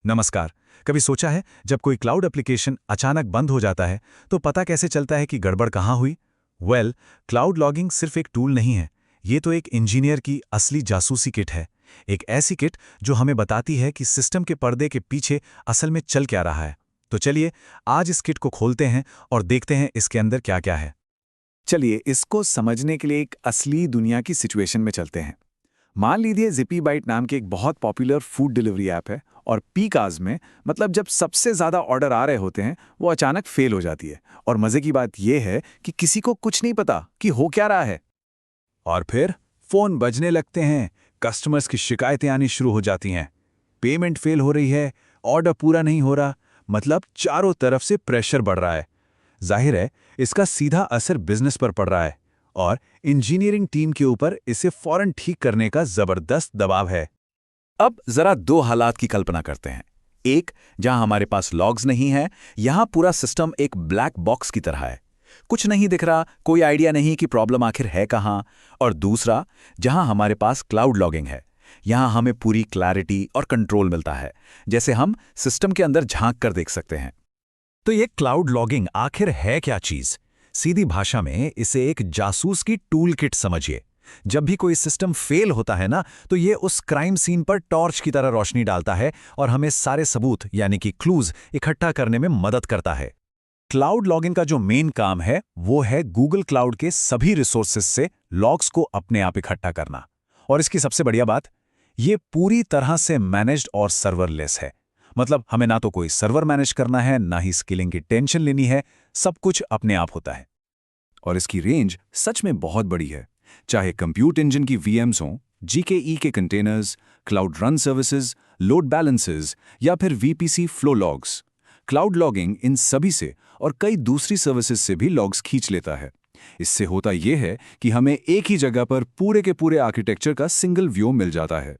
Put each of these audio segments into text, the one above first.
नमस्कार। कभी सोचा है जब कोई क्लाउड एप्लीकेशन अचानक बंद हो जाता है तो पता कैसे चलता है कि गड़बड़ कहाँ हुई? क्लाउड लॉगिंग सिर्फ एक टूल नहीं है, ये तो एक इंजीनियर की असली जासूसी किट है। एक ऐसी किट जो हमें बताती है कि सिस्टम के पर्दे के पीछे असल में चल क्या रहा है। तो चलिए आज इस किट को खोलते हैं और देखते हैं इसके अंदर क्या क्या है। चलिए इसको समझने के लिए एक असली दुनिया की सिचुएशन में चलते हैं। मान लीजिए ज़िपी बाइट नाम की एक बहुत पॉपुलर फूड डिलीवरी ऐप है और पीक आवर्स में मतलब जब सबसे ज़्यादा ऑर्डर आ रहे होते हैं वो अचानक फेल हो जाती है। और मज़े की बात यह है कि किसी को कुछ नहीं पता कि हो क्या रहा है। और फिर फोन बजने लगते हैं, कस्टमर्स की शिकायतें आनी शुरू हो जाती हैं। पेमेंट फेल हो रही है, ऑर्डर पूरा नहीं हो रहा, मतलब चारों तरफ से प्रेशर बढ़ रहा है। जाहिर है इसका सीधा असर बिजनेस पर पड़ रहा है और इंजीनियरिंग टीम के ऊपर इसे फौरन ठीक करने का जबरदस्त दबाव है। अब जरा दो हालात की कल्पना करते हैं। एक, जहां हमारे पास लॉग्स नहीं है, यहां पूरा सिस्टम एक ब्लैक बॉक्स की तरह है, कुछ नहीं दिख रहा, कोई आइडिया नहीं कि प्रॉब्लम आखिर है कहां। और दूसरा, जहां हमारे पास क्लाउड लॉगिंग है, यहां हमें पूरी क्लैरिटी और कंट्रोल मिलता है, जैसे हम सिस्टम के अंदर झांक कर देख सकते हैं। तो ये क्लाउड लॉगिंग आखिर है क्या चीज? सीधी भाषा में इसे एक जासूस की टूल किट समझिए। जब भी कोई सिस्टम फेल होता है ना, तो ये उस क्राइम सीन पर टॉर्च की तरह रोशनी डालता है और हमें सारे सबूत यानी कि क्लूज इकट्ठा करने में मदद करता है। क्लाउड लॉगिंग का जो मेन काम है वो है गूगल क्लाउड के सभी रिसोर्सेज से लॉग्स को अपने आप इकट्ठा करना। और इसकी सबसे बढ़िया बात, ये पूरी तरह से मैनेज्ड और सर्वरलेस है। मतलब हमें ना तो कोई सर्वर मैनेज करना है, ना ही स्किलिंग की टेंशन लेनी है, सब कुछ अपने आप होता है। और इसकी रेंज सच में बहुत बड़ी है। चाहे कंप्यूट इंजन की वीएम्स हों, जीकेई के containers, cloud run services, load balances या फिर VPC flow logs, cloud logging in सभी से और कई दूसरी सर्विसेज से भी लॉग्स खींच लेता है। इससे होता यह है कि हमें एक ही जगह पर पूरे के पूरे आर्किटेक्चर का सिंगल व्यू मिल जाता है।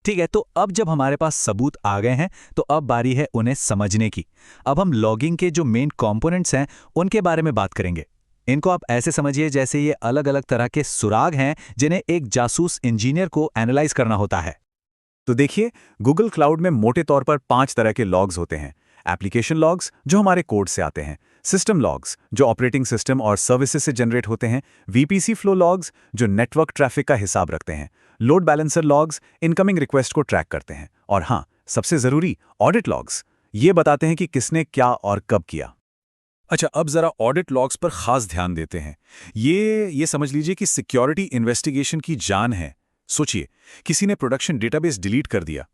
ठीक है, तो अब जब हमारे पास सबूत आ गए हैं तो अब बारी है उन्हें समझने की। अब हम लॉगिंग के जो मेन कंपोनेंट्स हैं उनके बारे में बात करेंगे। इनको आप ऐसे समझिए जैसे ये अलग अलग तरह के सुराग हैं जिन्हें एक जासूस इंजीनियर को एनालाइज करना होता है। तो देखिए, गूगल क्लाउड में मोटे तौर पर 5 तरह के लॉग्स होते हैं। एप्लीकेशन लॉग्स जो हमारे कोड से आते हैं, सिस्टम लॉग्स जो ऑपरेटिंग सिस्टम और सर्विसेज से जनरेट होते हैं, वीपीसी फ्लो लॉग्स जो नेटवर्क ट्रैफिक का हिसाब रखते हैं, load balancer logs incoming request को ट्रैक करते हैं, और हाँ, सबसे जरूरी ऑडिट लॉग्स, ये बताते हैं कि किसने क्या और कब किया। अच्छा, अब जरा ऑडिट लॉग्स पर खास ध्यान देते हैं। ये समझ लीजिए कि सिक्योरिटी इन्वेस्टिगेशन की जान है। सोचिए, किसी ने प्रोडक्शन डेटाबेस डिलीट कर दिया।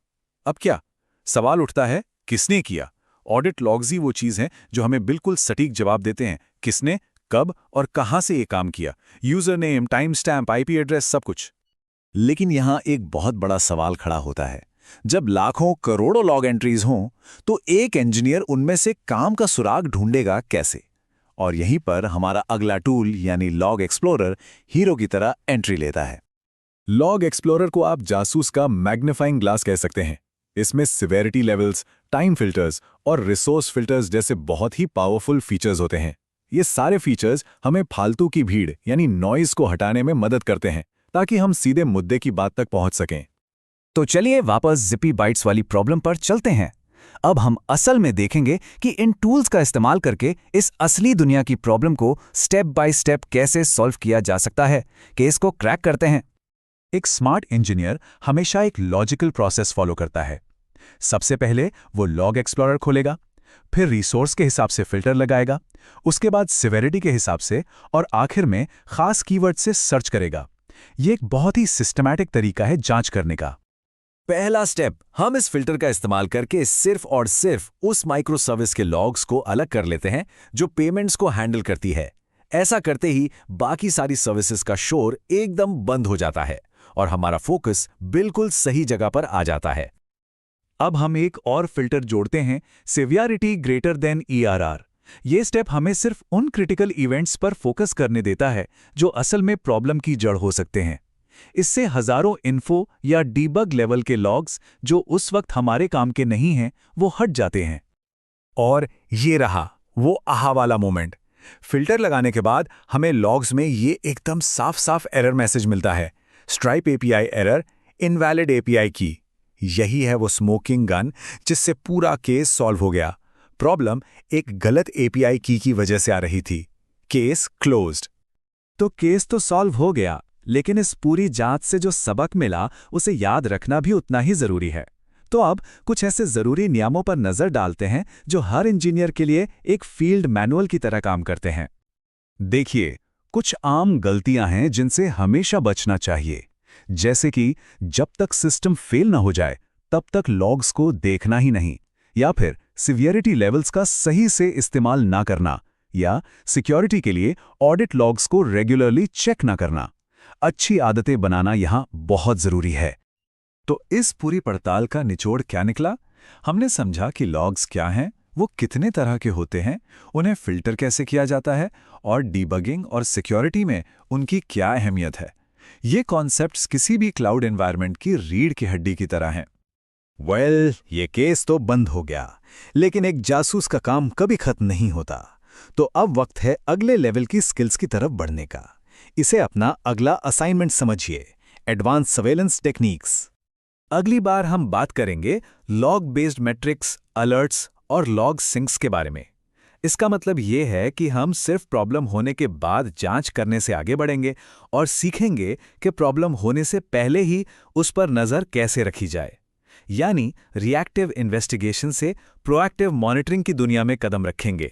अब क्या सवाल उठता है, किसने किया? ऑडिट लॉग्स ही वो चीज हैं जो हमें बिल्कुल सटीक जवाब देते हैं, किसने, कब और कहां से ये काम किया। User name, time stamp, IP address, सब कुछ। लेकिन यहां एक बहुत बड़ा सवाल खड़ा होता है। जब लाखों करोड़ों लॉग एंट्रीज हों, तो एक इंजीनियर उनमें से काम का सुराग ढूंढेगा कैसे? और यहीं पर हमारा अगला टूल यानी लॉग एक्सप्लोरर हीरो की तरह एंट्री लेता है। लॉग एक्सप्लोरर को आप जासूस का मैग्नीफाइंग ग्लास कह सकते हैं। इसमें सिवेरिटी लेवल्स, टाइम फिल्टर्स और रिसोर्स फिल्टर्स जैसे बहुत ही पावरफुल फीचर्स होते हैं। ये सारे फीचर्स हमें फालतू की भीड़ यानी नॉइज को हटाने में मदद करते हैं, ताकि हम सीधे मुद्दे की बात तक पहुंच सकें। तो चलिए वापस ज़िपी बाइट्स वाली प्रॉब्लम पर चलते हैं। अब हम असल में देखेंगे कि इन टूल्स का इस्तेमाल करके इस असली दुनिया की प्रॉब्लम को स्टेप बाय स्टेप कैसे सॉल्व किया जा सकता है। केस को क्रैक करते हैं। एक स्मार्ट इंजीनियर हमेशा एक लॉजिकल प्रोसेस फॉलो करता है। सबसे पहले वो लॉग एक्सप्लोरर खोलेगा, फिर रिसोर्स के हिसाब से फिल्टर लगाएगा, उसके बाद सिवेरिटी के हिसाब से और आखिर में खास कीवर्ड से सर्च करेगा। ये एक बहुत ही सिस्टमैटिक तरीका है जांच करने का। पहला स्टेप, हम इस फिल्टर का इस्तेमाल करके सिर्फ और सिर्फ उस माइक्रो सर्विस के लॉग्स को अलग कर लेते हैं जो पेमेंट्स को हैंडल करती है। ऐसा करते ही बाकी सारी सर्विसेज का शोर एकदम बंद हो जाता है और हमारा फोकस बिल्कुल सही जगह पर आ जाता है। अब हम एक और फिल्टर जोड़ते हैं, सिवियरिटी ग्रेटर देन ईआरआर। ये स्टेप हमें सिर्फ उन क्रिटिकल इवेंट्स पर फोकस करने देता है जो असल में प्रॉब्लम की जड़ हो सकते हैं। इससे हजारों इन्फो या डीबग लेवल के लॉग्स जो उस वक्त हमारे काम के नहीं हैं, वो हट जाते हैं। और ये रहा वो आहा वाला मोमेंट। फिल्टर लगाने के बाद हमें लॉग्स में ये एकदम साफ साफ एरर मैसेज मिलता है, stripe API error, invalid API की। यही है वो स्मोकिंग गन जिससे पूरा केस सॉल्व हो गया। प्रॉब्लम एक गलत एपीआई की वजह से आ रही थी। Case closed. तो केस तो सॉल्व हो गया, लेकिन इस पूरी जांच से जो सबक मिला उसे याद रखना भी उतना ही जरूरी है। तो अब कुछ ऐसे जरूरी नियमों पर नजर डालते हैं जो हर इंजीनियर के लिए एक फील्ड मैनुअल की तरह काम करते हैं। देखिए, कुछ आम गलतियां हैं जिनसे हमेशा बचना चाहिए, जैसे कि जब तक सिस्टम फेल ना हो जाए तब तक लॉग्स को देखना ही नहीं, या फिर सिवियरिटी लेवल्स का सही से इस्तेमाल ना करना, या सिक्योरिटी के लिए ऑडिट लॉग्स को रेगुलरली चेक ना करना। अच्छी आदतें बनाना यहां बहुत जरूरी है। तो इस पूरी पड़ताल का निचोड़ क्या निकला? हमने समझा कि लॉग्स क्या हैं, वो कितने तरह के होते हैं, उन्हें फिल्टर कैसे किया जाता है, और डीबगिंग और सिक्योरिटी में उनकी क्या अहमियत है। ये कॉन्सेप्ट्स किसी भी क्लाउड एनवायरनमेंट की रीढ़ की हड्डी की तरह हैं। ये केस तो बंद हो गया, लेकिन एक जासूस का काम कभी खत्म नहीं होता। तो अब वक्त है अगले लेवल की स्किल्स की तरफ बढ़ने का। इसे अपना अगला असाइनमेंट समझिए, एडवांस सर्वेलेंस टेक्निक्स। अगली बार हम बात करेंगे लॉग बेस्ड मैट्रिक्स, अलर्ट्स और लॉग सिंक्स के बारे में। इसका मतलब ये है कि हम सिर्फ प्रॉब्लम होने के बाद जांच करने से आगे बढ़ेंगे और सीखेंगे कि प्रॉब्लम होने से पहले ही उस पर नज़र कैसे रखी जाए, यानी रिएक्टिव इन्वेस्टिगेशन से प्रोएक्टिव मॉनिटरिंग की दुनिया में कदम रखेंगे।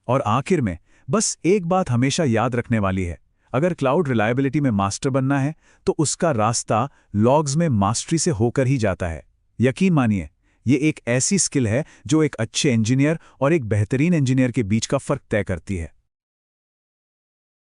और आखिर में बस एक बात हमेशा याद रखने वाली है, अगर क्लाउड रिलायबिलिटी में मास्टर बनना है तो उसका रास्ता लॉग्स में मास्टरी से होकर ही जाता है। यकीन मानिए, ये एक ऐसी स्किल है जो एक अच्छे इंजीनियर और एक बेहतरीन इंजीनियर के बीच का फर्क तय करती है।